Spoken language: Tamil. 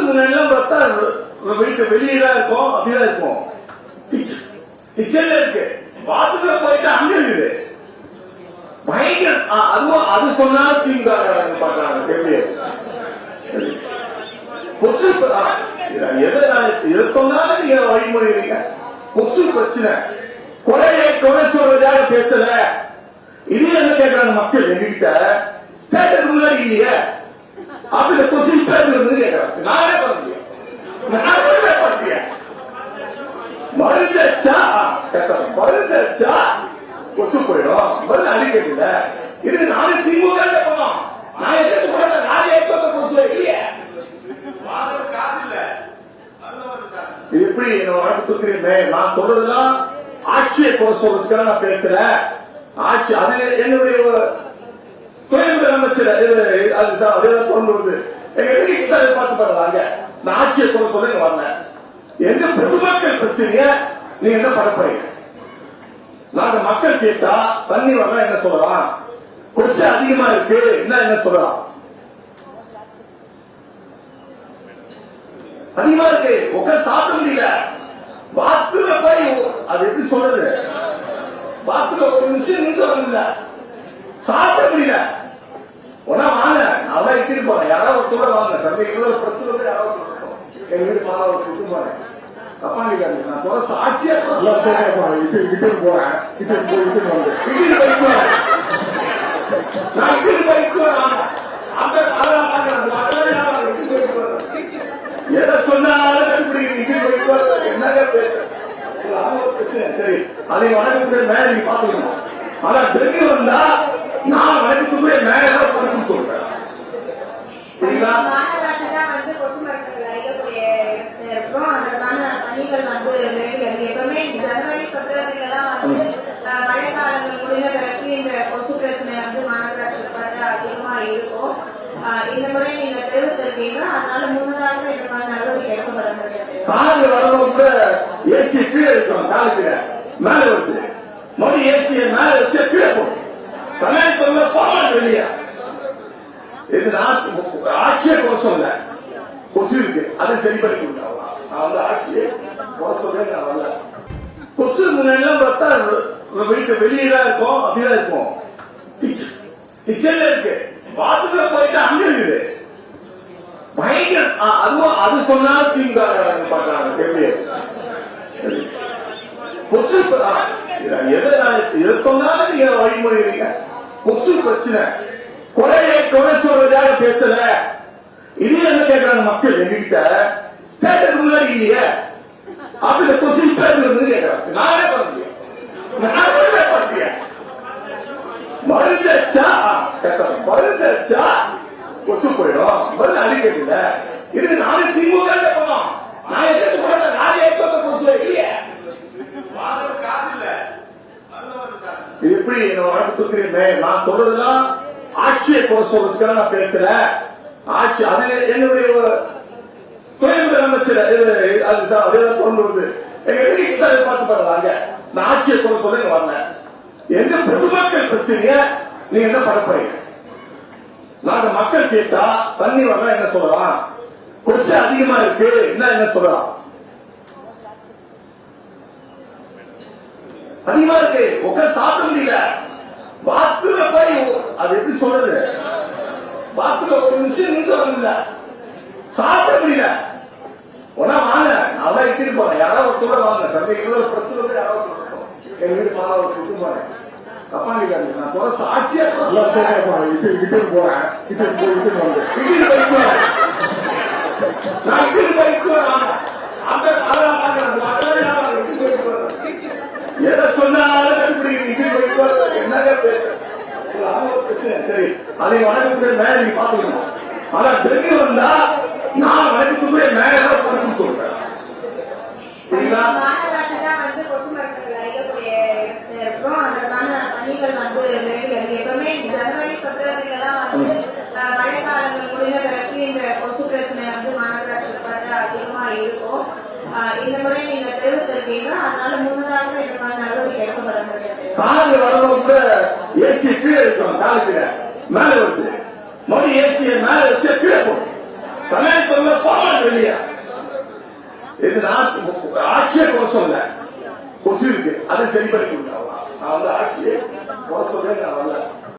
முன்னாடிலாம் பார்த்தா வீட்டு வெளியேதான் இருக்கும், அப்படிதான் இருக்கும். கிச்சன்ல இருக்கு, பாத்ரூம்ல போயிட்டு அங்க இருக்குது. பயங்கர அதுவும் அது சொன்னாலும் திமுக பாக்குறாங்க. எப்படி கொசு எதை சொன்னாலும் நீங்க வழிமொழிறீங்க. கொசு பிரச்சனை, கொலை சொல்றதாக பேசல. இது என்ன கேட்கறாங்க மக்கள் எங்ககிட்ட, கேட்டதுக்கு முன்னாடி இல்லையே அப்படி கொசு பேர் கேட்கறாங்க. நானே பண்ண முடியும், மருந்தடிச்சா மருந்தடிச்சா கொசு போயிடும், மருந்து அடிக்கல. இது நானே திமுக போனோம். நான் எதிர்த்து கூட நானே கொசு இல்லையே. எப்படி நான் சொல்றதுலாம் ஆட்சியை குறை சொல்றதுக்காக நான் பேசல. ஆட்சி அது என்னுடைய துணை முதலமைச்சர் அதுதான் கொண்டு வந்து பார்த்து பாருங்க. நான் ஆட்சியை குறை சொல்ல வரல. எங்க பொதுமக்கள் பிரச்சனைய நீங்க என்ன பண்ண போறீங்க? நாங்க மக்கள் கேட்டா தண்ணி வரலாம் என்ன சொல்லலாம், கொசு அதிகமா இருக்கு என்ன சொல்லலாம், அதிகமா இருக்கு உட்காந்து சாப்பிட முடியல. பாத்ரூம்ல போய் அது எப்படி சொல்றது, பாத்ரூம்ல ஒரு நிமிஷம் நின்று வரல, சாப்பிட முடியல. உடனே வாங்க, நான் இட்டு போறேன். யாராவது ஒரு தூரம் வாங்க, சந்தைக்குள்ள பிரச்சனை யாராவது எங்க வீட்டு மாணவர் கூட்டு போறேன். தப்பா நினைக்காது, நான் சொல்ற சாட்சியா போறேன். இட்டு போறேன், நான் இட்டு பைக்கு எதை சொன்னாலும் என்னங்க சரி, அதை வணக்கத்துடைய மேல நீங்க பாத்துக்கணும். ஆனா டெல்லி வந்தா நான் வணக்கத்துடைய மேல பொறுப்பு சொல்றேன். சரிங்களா? மழைக்காலங்கள் முடிந்த பிறகு இந்த கொசு பிரச்சனை வந்து மாநகராட்சி அதிகமா இருக்கும். இந்த முறை நீங்க தெரிவித்திருக்கீங்க, அதனால முன்னதாக இந்த மாதிரி நடவடிக்கை எடுக்கப்பட முடியாது. காலையில் வரவங்க கூட ஏசி கீழே இருக்கணும், காலுக்கு மேல வருது. மொழி ஏசிய மேல வச்சு கீழே போகும். தமிழகத்துல போகலாம் வெளியே. இது ஆட்சியை குறை சொல்ல, கொசு இருக்கு, அதை சரி பண்ணி கொடுத்தாங்க. நான் வந்து ஆட்சியை குறை சொல்ல நான் வரல. கொசு முன்னாடிலாம் பார்த்தா வீட்டு வெளியேதான் இருக்கும், அப்படிதான் இருக்கும். கிச்சன்ல இருக்கு, பாத்ரூம்ல போயிட்டு அங்க இருக்குது. பயங்கர அதுவும் அது சொன்னாலும் திமுக பாக்குறாங்க. எப்படி கொசு எதை சொன்னாலும் நீங்க வழிமொழிறீங்க. கொசு பிரச்சனை, கொலை சொல்றதாக பேசல. இது என்ன கேட்கறாங்க மக்கள் எங்ககிட்ட, கேட்டதுக்கு முன்னாடி இல்லையே அப்படி கொசு பேர் கேட்கறாங்க. நானே பண்ண முடியும், மருந்தடிச்சா கொசு போயிடும், மருந்து அடிக்கல. இது நானே திமுக போனோம். நான் எதிர்த்து கூட நானே கொசு இல்லையே. எப்படி நான் சொல்றதுலாம் ஆட்சியை குறை சொல்றதுக்காக நான் பேசல. ஆட்சி அது என்னுடைய துணை முதலமைச்சர் அதுதான் கொண்டு வந்து பார்த்து பாருங்க. நான் ஆட்சியை குறை சொல்ல வரல. எங்க பொதுமக்கள் பிரச்சனைய நீங்க என்ன பண்ண போறீங்க? நாங்க மக்கள் கேட்டா தண்ணி வரலாம் என்ன சொல்லலாம், கொசு அதிகமா இருக்கு என்ன சொல்லலாம், அதிகமா இருக்கு உட்காந்து சாப்பிட முடியல. பாத்ரூம்ல போய் அது எப்படி சொல்றது, பாத்ரூம்ல ஒரு நிமிஷம் நின்று வரல, சாப்பிட முடியல. உடனே வாங்க, நான் இட்டு போறேன். யாராவது ஒரு தூரம் வாங்க, சந்தைக்குள்ள பிரச்சனை யாராவது எங்க வீட்டு மாணவர் கூட்டு போறேன். தப்பா நினைக்காது, நான் சொல்ற சாட்சியா போறேன். இட்டு போறேன், நான் இட்டு பைக்கு எதை சொன்னாலும் என்னங்க சரி, அதை வணக்கத்துடைய மேல நீங்க பாத்துக்கணும். ஆனா டெல்லி வந்தா நான் வணக்கத்துடைய மேல பொறுப்பு சொல்றேன். சரிங்களா? மழைக்காலங்கள் முடிந்த பிறகு இந்த கொசு பிரச்சனை வந்து மாநகராட்சி அதிகமா இருக்கும். இந்த முறை நீங்க தெரிவித்திருக்கீங்க, அதனால முன்னதாக இந்த மாதிரி நடவடிக்கை எடுக்கப்பட முடியாது. காலையில் வரவங்க கூட ஏசி கீழே இருக்கணும், காலுக்கு மேல வருது. மொழி ஏசிய மேல வச்சு கீழே போகும். தமிழகத்துல போகலாம் வெளியே. இது ஆட்சியை கோசம் இல்ல, கொசு இருக்கு, அதை சரி பண்ணி கொடுத்தோம்.